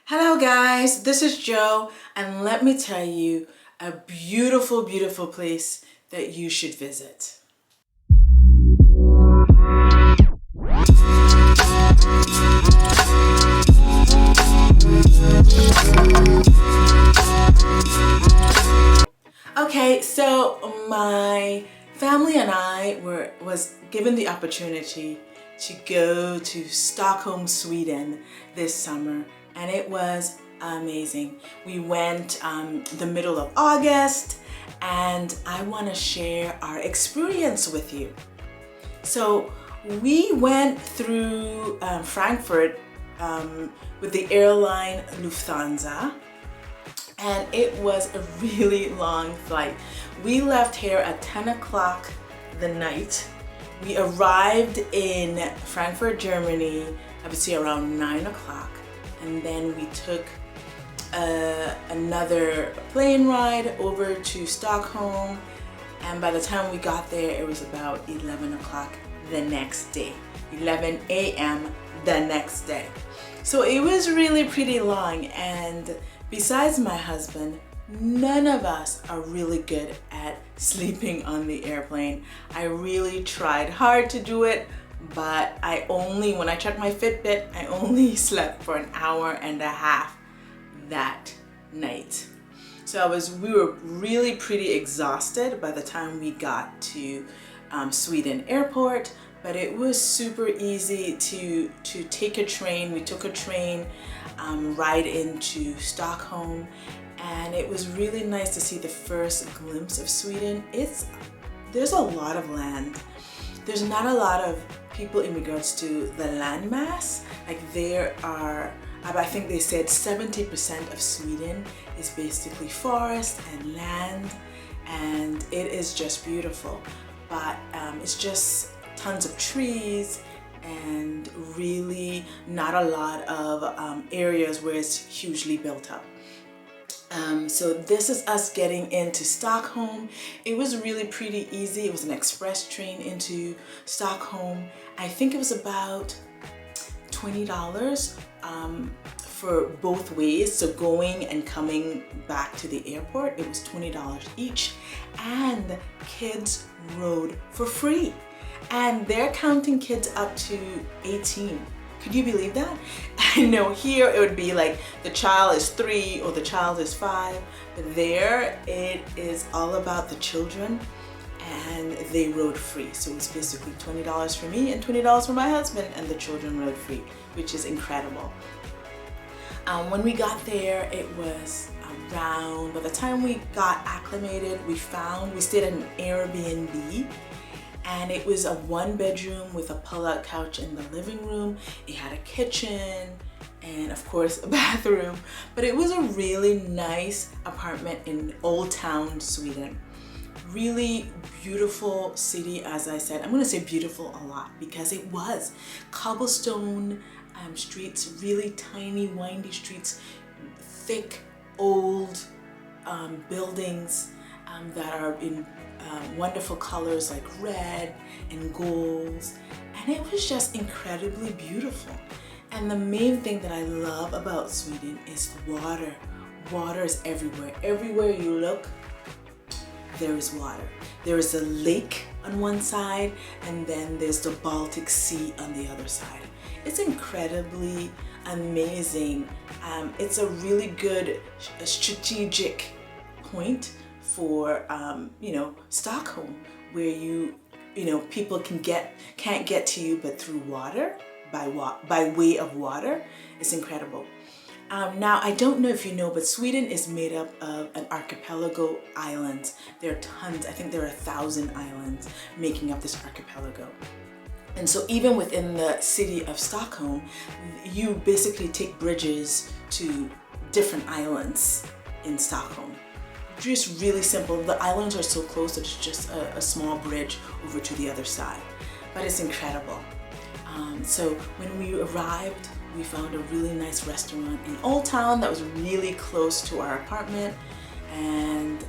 Hello guys, this is Joe, and let me tell you a beautiful, beautiful place that you should visit. Okay, so my family and I was given the opportunity to go to Stockholm, Sweden this summer, and it was amazing. We went the middle of August, and I want to share our experience with you. So we went through Frankfurt with the airline Lufthansa, and it was a really long flight. We left here at 10 o'clock the night. We arrived in Frankfurt, Germany, I would say around 9 o'clock, and then we took another plane ride over to Stockholm, and by the time we got there it was about 11 o'clock the next day, 11 a.m. the next day. So it was really pretty long, and besides my husband, none of us are really good at sleeping on the airplane. I really tried hard to do it, but when I checked my Fitbit, I only slept for an hour and a half that night. So we were really pretty exhausted by the time we got to Sweden airport, but it was super easy to take a train. We took a train right into Stockholm, and it was really nice to see the first glimpse of Sweden. There's a lot of land. There's not a lot of people in regards to the land mass. Like I think they said 70% of Sweden is basically forest and land, and it is just beautiful. But it's just tons of trees and really not a lot of areas where it's hugely built up. So this is us getting into Stockholm. It was really pretty easy. It was an express train into Stockholm. I think it was about $20 for both ways. So going and coming back to the airport, it was $20 each, and kids rode for free. And they're counting kids up to 18. Could you believe that? I know here it would be like the child is 3 or the child is 5, but there it is all about the children, and they rode free. So it was basically $20 for me and $20 for my husband, and the children rode free, which is incredible. When we got there, it was around, by the time we got acclimated, we stayed at an Airbnb. And it was a 1-bedroom with a pull-out couch in the living room. It had a kitchen and of course a bathroom. But it was a really nice apartment in Old Town, Sweden. Really beautiful city, as I said. I'm gonna say beautiful a lot because it was. Cobblestone streets, really tiny, windy streets, thick, old buildings that are in wonderful colors like red and golds, and it was just incredibly beautiful. And the main thing that I love about Sweden is the water. Water is everywhere. Everywhere you look, there is water. There is a lake on one side, and then there's the Baltic Sea on the other side. It's incredibly amazing. It's a really good strategic point for Stockholm, where people can't get to you but through water, by way of water. It's incredible. Now I don't know if you know, but Sweden is made up of an archipelago islands. There are tons. I think there are 1,000 islands making up this archipelago. And so even within the city of Stockholm, you basically take bridges to different islands in Stockholm. Just really simple. The islands are so close that it's just a small bridge over to the other side. But it's incredible. So when we arrived, we found a really nice restaurant in Old Town that was really close to our apartment. And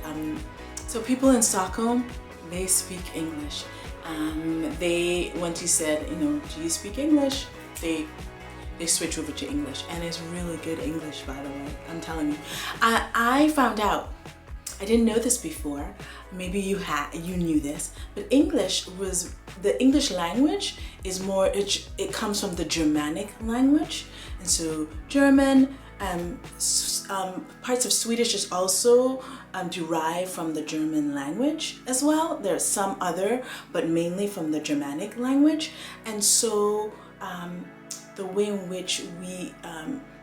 so people in Stockholm, they speak English. Once you said, do you speak English? They they switch over to English, and it's really good English, by the way. I'm telling you. I found out, I didn't know this before, maybe you knew this, but the English language is more, it comes from the Germanic language, and so German, parts of Swedish is also derived from the German language as well. There's some other, but mainly from the Germanic language, and so the way in which we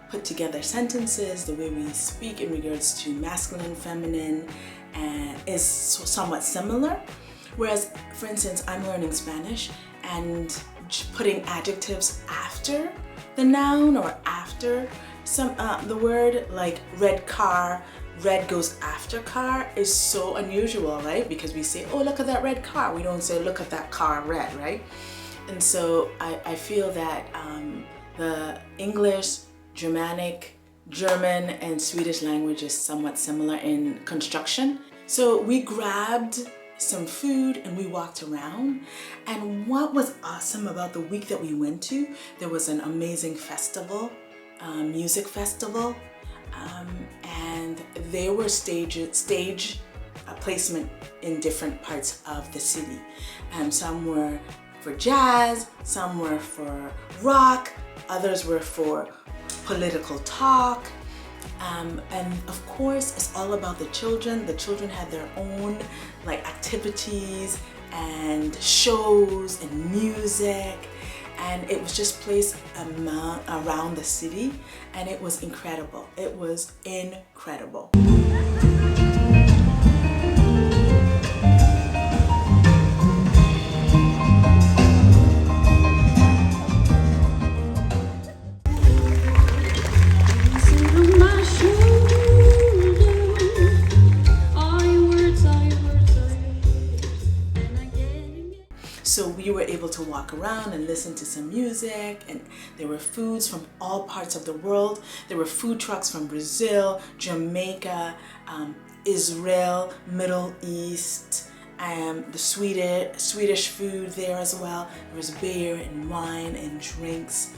put together sentences, the way we speak in regards to masculine, feminine, is somewhat similar. Whereas, for instance, I'm learning Spanish, and putting adjectives after the noun or after the word, like red car, red goes after car, is so unusual, right? Because we say, oh, look at that red car. We don't say, look at that car red, right? And so I feel that the English, Germanic, German, and Swedish language is somewhat similar in construction. So we grabbed some food and we walked around, and what was awesome about the week that we went to, there was an amazing festival, music festival, and there were stage placement in different parts of the city. Some were for jazz, some were for rock, others were for political talk, and of course it's all about the children. The children had their own like activities and shows and music, and it was just placed around the city, and it was incredible. It was incredible. So we were able to walk around and listen to some music, and there were foods from all parts of the world. There were food trucks from Brazil, Jamaica, Israel, Middle East, the Swedish food there as well. There was beer and wine and drinks.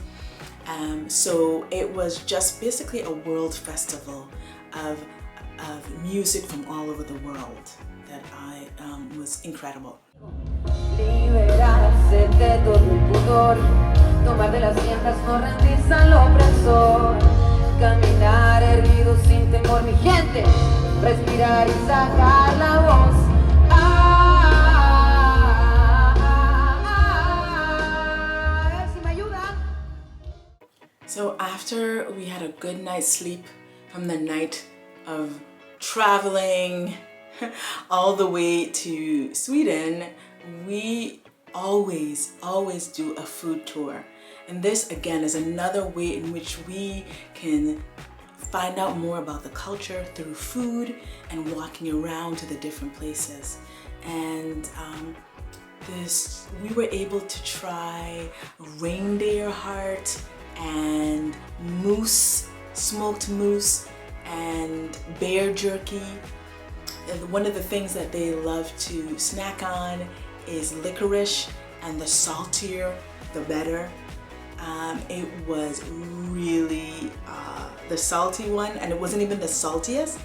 So it was just basically a world festival of music from all over the world that was incredible. Liberarse de todo el pudor, tomar de las riendas, no rendirse al opresor, caminar erguido sin temor, mi gente, respirar y sacar la voz. Si me ayuda. So after we had a good night's sleep from the night of traveling all the way to Sweden, we always do a food tour. And this again is another way in which we can find out more about the culture through food and walking around to the different places. And we were able to try reindeer heart and moose, smoked moose, and bear jerky. And one of the things that they love to snack on is licorice, and the saltier the better. It was really the salty one, and it wasn't even the saltiest,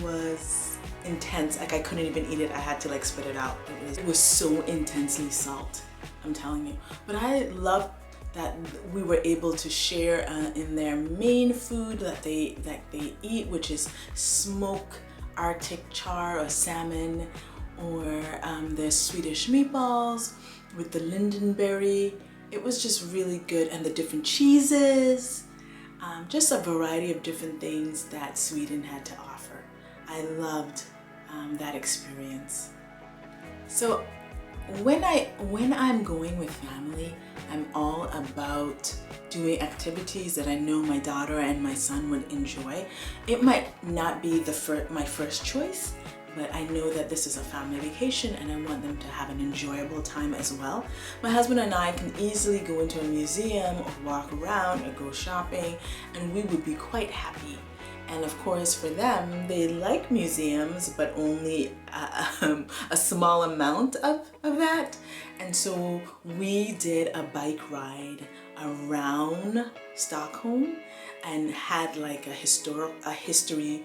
was intense. Like I couldn't even eat it. I had to like spit it out. It was so intensely salt, I'm telling you. But I love that we were able to share in their main food that they eat, which is smoked Arctic char or salmon, or their Swedish meatballs with the lingonberry. It was just really good, and the different cheeses, just a variety of different things that Sweden had to offer. I loved that experience. So when I'm going with family, I'm all about doing activities that I know my daughter and my son would enjoy. It might not be my first choice, but I know that this is a family vacation and I want them to have an enjoyable time as well. My husband and I can easily go into a museum or walk around or go shopping, and we would be quite happy. And of course for them, they like museums, but only a small amount of that. And so we did a bike ride around Stockholm and had like the history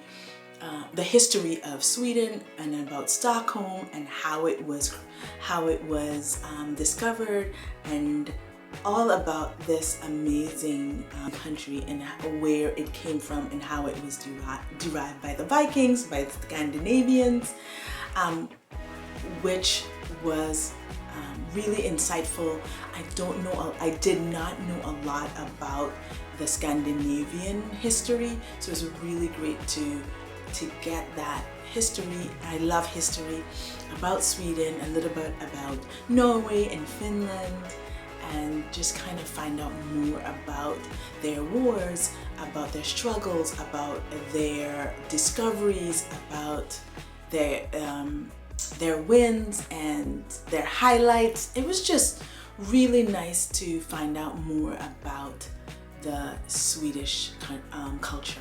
of Sweden and about Stockholm and how it was discovered, and all about this amazing country and where it came from and how it was derived by the Vikings, by the Scandinavians, which was really insightful. I did not know a lot about the Scandinavian history, so it was really great to get that history. I love history about Sweden, a little bit about Norway and Finland, and just kind of find out more about their wars, about their struggles, about their discoveries, about their wins and their highlights. It was just really nice to find out more about the Swedish culture.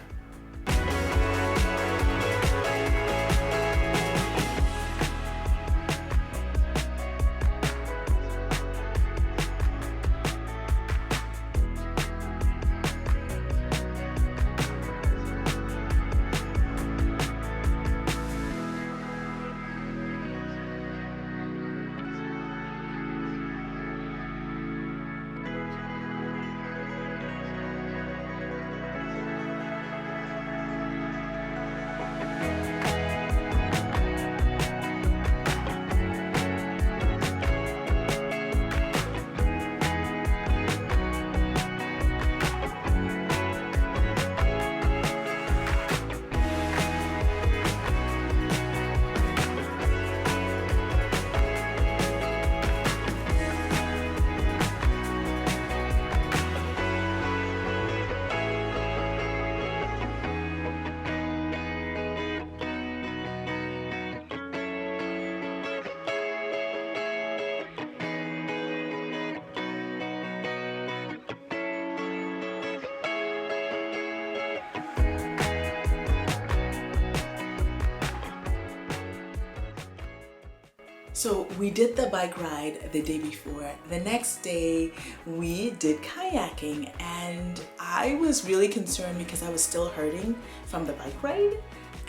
So we did the bike ride the day before. The next day we did kayaking, and I was really concerned because I was still hurting from the bike ride,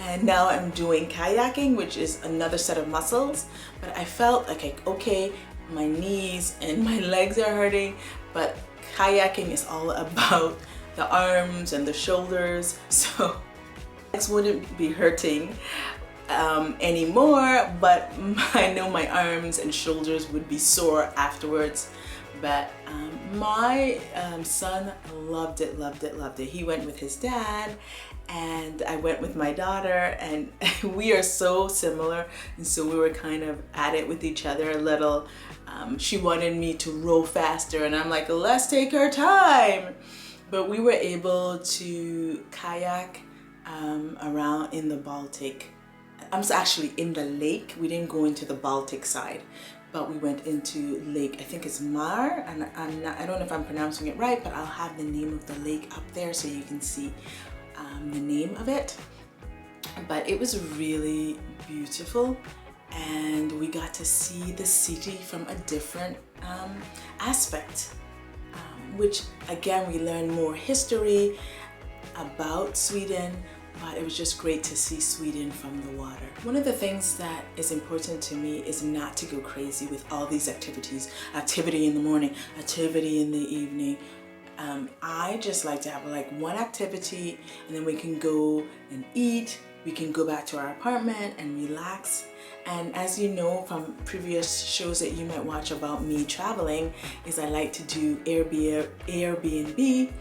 and now I'm doing kayaking, which is another set of muscles. But I felt like, okay, my knees and my legs are hurting, but kayaking is all about the arms and the shoulders, so legs wouldn't be hurting anymore, but I know my arms and shoulders would be sore afterwards. But my son loved it. He went with his dad and I went with my daughter, and we are so similar, and so we were kind of at it with each other a little. She wanted me to row faster and I'm like, let's take our time. But we were able to kayak around in the Baltic. I'm actually in the lake. We didn't go into the Baltic side, but we went into lake, I think it's Mar, and I don't know if I'm pronouncing it right, but I'll have the name of the lake up there so you can see the name of it. But it was really beautiful, and we got to see the city from a different aspect, which again, we learned more history about Sweden, but it was just great to see Sweden from the water. One of the things that is important to me is not to go crazy with all these activities. Activity in the morning, activity in the evening. I just like to have like one activity, and then we can go and eat, we can go back to our apartment and relax. And as you know from previous shows that you might watch about me traveling, is I like to do Airbnb,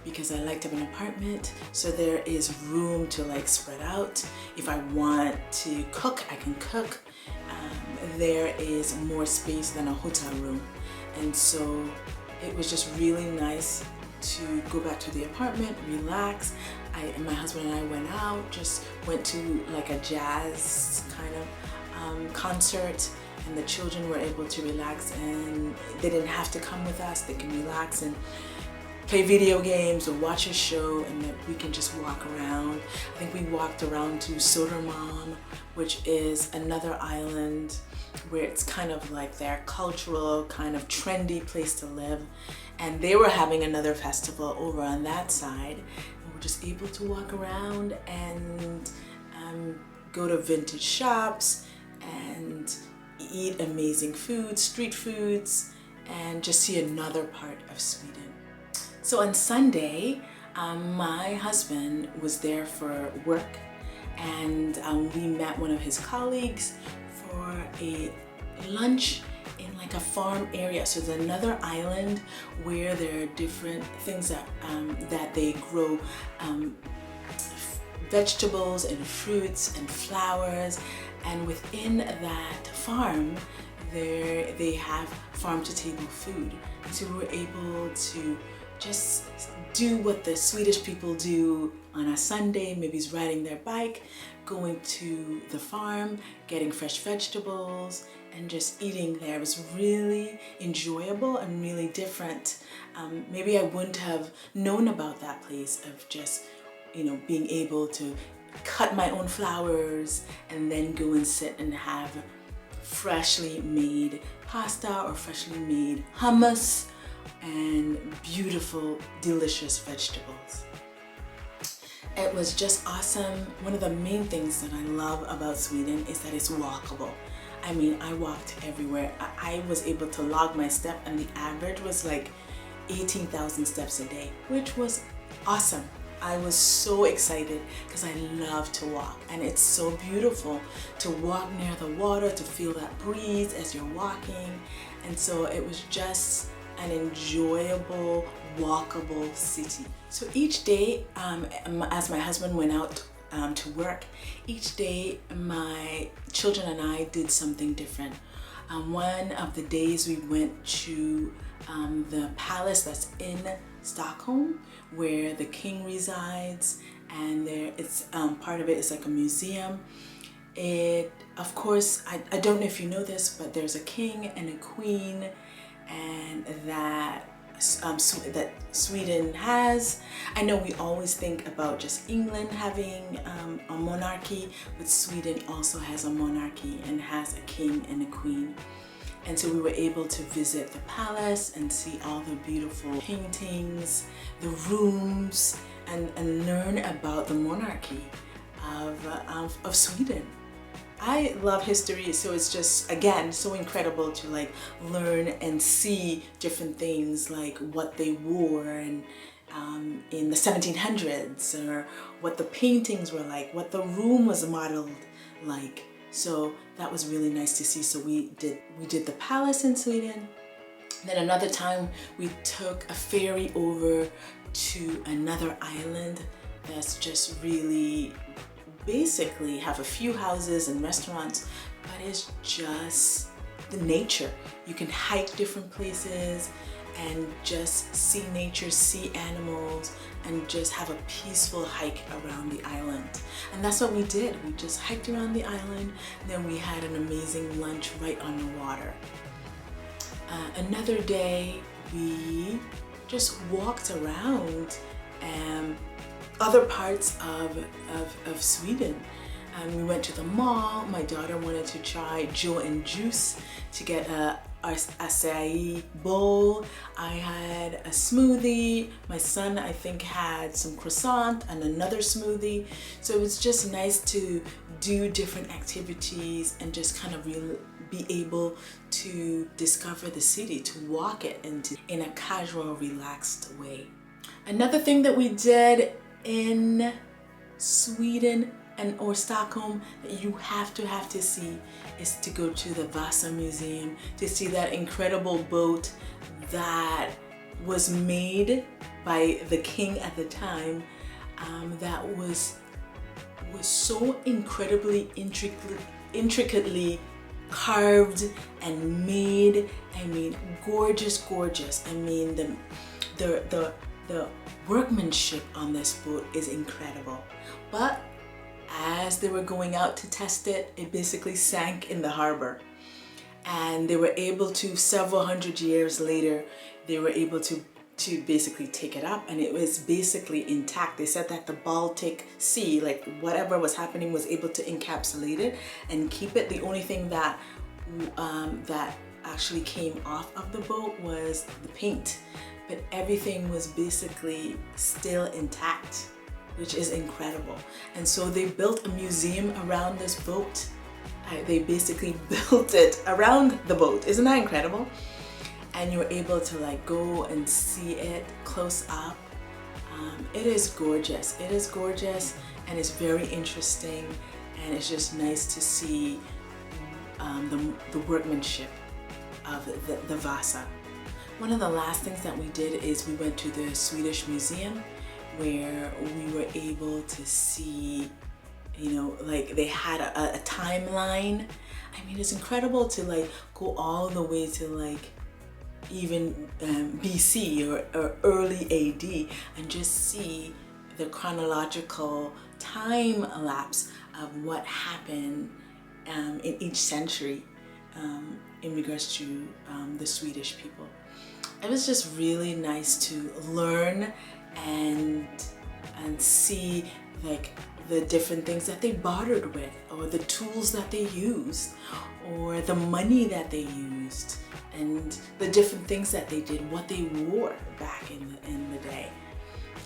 because I like to have an apartment, so there is room to like spread out. If I want to cook, I can cook. There is more space than a hotel room, and so it was just really nice to go back to the apartment, relax. My husband and I went out, just went to like a jazz kind of concert, and the children were able to relax, and they didn't have to come with us. They can relax and play video games or watch a show, and then we can just walk around. I think we walked around to Södermalm, which is another island where it's kind of like their cultural, kind of trendy place to live. and they were having another festival over on that side. And we're just able to walk around and go to vintage shops and eat amazing foods, street foods, and just see another part of Sweden. So on Sunday, my husband was there for work, and we met one of his colleagues for a lunch in like a farm area. So there's another island where there are different things that they grow, vegetables and fruits and flowers, and within that farm they have farm to table food. So we were able to just do what the Swedish people do on a Sunday, maybe it's riding their bike, going to the farm, getting fresh vegetables, and just eating there. It was really enjoyable and really different. Maybe I wouldn't have known about that place of just, you know, being able to cut my own flowers and then go and sit and have freshly made pasta or freshly made hummus and beautiful, delicious vegetables. It was just awesome. One of the main things that I love about Sweden is that it's walkable. I mean, I walked everywhere. I was able to log my step, and the average was like 18,000 steps a day, which was awesome. I was so excited because I love to walk, and it's so beautiful to walk near the water, to feel that breeze as you're walking. And so it was just an enjoyable, walkable city. So each day, as my husband went out to work, each day my children and I did something different. One of the days we went to the palace that's in Stockholm, where the king resides, and it's part of it is like a museum. Of course, I don't know if you know this, but there's a king and a queen, and that Sweden has. I know we always think about just England having a monarchy, but Sweden also has a monarchy and has a king and a queen. And so we were able to visit the palace and see all the beautiful paintings, the rooms, and learn about the monarchy of Sweden. I love history, so it's just, again, so incredible to like learn and see different things, like what they wore and in the 1700s, or what the paintings were like, what the room was modeled like. So that was really nice to see. So we did the palace in Sweden. Then another time we took a ferry over to another island that's just really basically have a few houses and restaurants, but it's just the nature. You can hike different places and just see nature, see animals, and just have a peaceful hike around the island. And that's what we did. We just hiked around the island, and then we had an amazing lunch right on the water. Another day, we just walked around other parts of Sweden. We went to the mall. My daughter wanted to try Joe and Juice to get a acai bowl. I had a smoothie. My son, I think, had some croissant and another smoothie. So it was just nice to do different activities and just kind of be able to discover the city, to walk it in a casual, relaxed way. Another thing that we did in Sweden or Stockholm that you have to see is to go to the Vasa Museum, to see that incredible boat that was made by the king at the time, that was so incredibly intricately carved and made. I mean, gorgeous. I mean, the workmanship on this boat is incredible. But as they were going out to test it, it basically sank in the harbor. And they were able to, several hundred years later, they were able to basically take it up, and it was basically intact. They said that the Baltic Sea, like whatever was happening, was able to encapsulate it and keep it. The only thing that actually came off of the boat was the paint, but everything was basically still intact, which is incredible. And so they built a museum around this boat. They basically built it around the boat. Isn't that incredible? And you're able to like go and see it close up. It is gorgeous. It is gorgeous, and it's very interesting, and it's just nice to see the workmanship of the Vasa. One of the last things that we did is we went to the Swedish Museum, where we were able to see, you know, like they had a timeline. I mean, it's incredible to like go all the way to like even BC or early AD and just see the chronological time lapse of what happened in each century in regards to the Swedish people. It was just really nice to learn and see like the different things that they bartered with, or the tools that they used, or the money that they used, and the different things that they did, what they wore back in the day.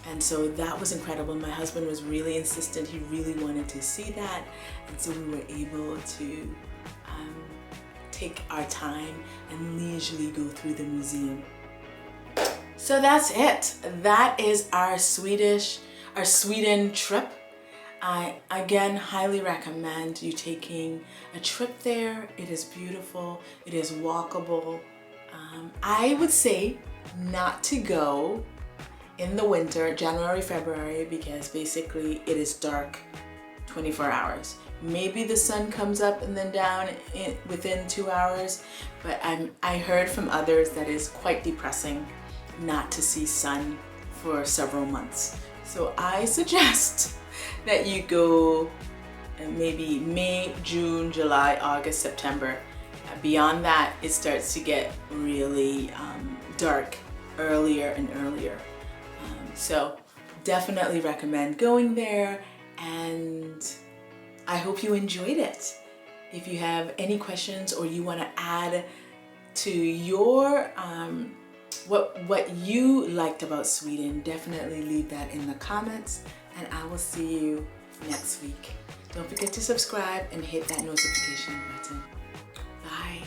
And so that was incredible. My husband was really insistent. He really wanted to see that. And so we were able to take our time and leisurely go through the museum. So that's it. That is our Sweden trip. I again highly recommend you taking a trip there. It is beautiful. It is walkable. I would say not to go in the winter, January, February, because basically it is dark 24 hours. Maybe the sun comes up and then down within 2 hours, but I heard from others that it's quite depressing not to see sun for several months. So I suggest that you go maybe May, June, July, August, September. Beyond that, it starts to get really dark earlier and earlier. So definitely recommend going there, and I hope you enjoyed it. If you have any questions or you want to add to your what you liked about Sweden, definitely leave that in the comments, and I will see you next week. Don't forget to subscribe and hit that notification button. Bye.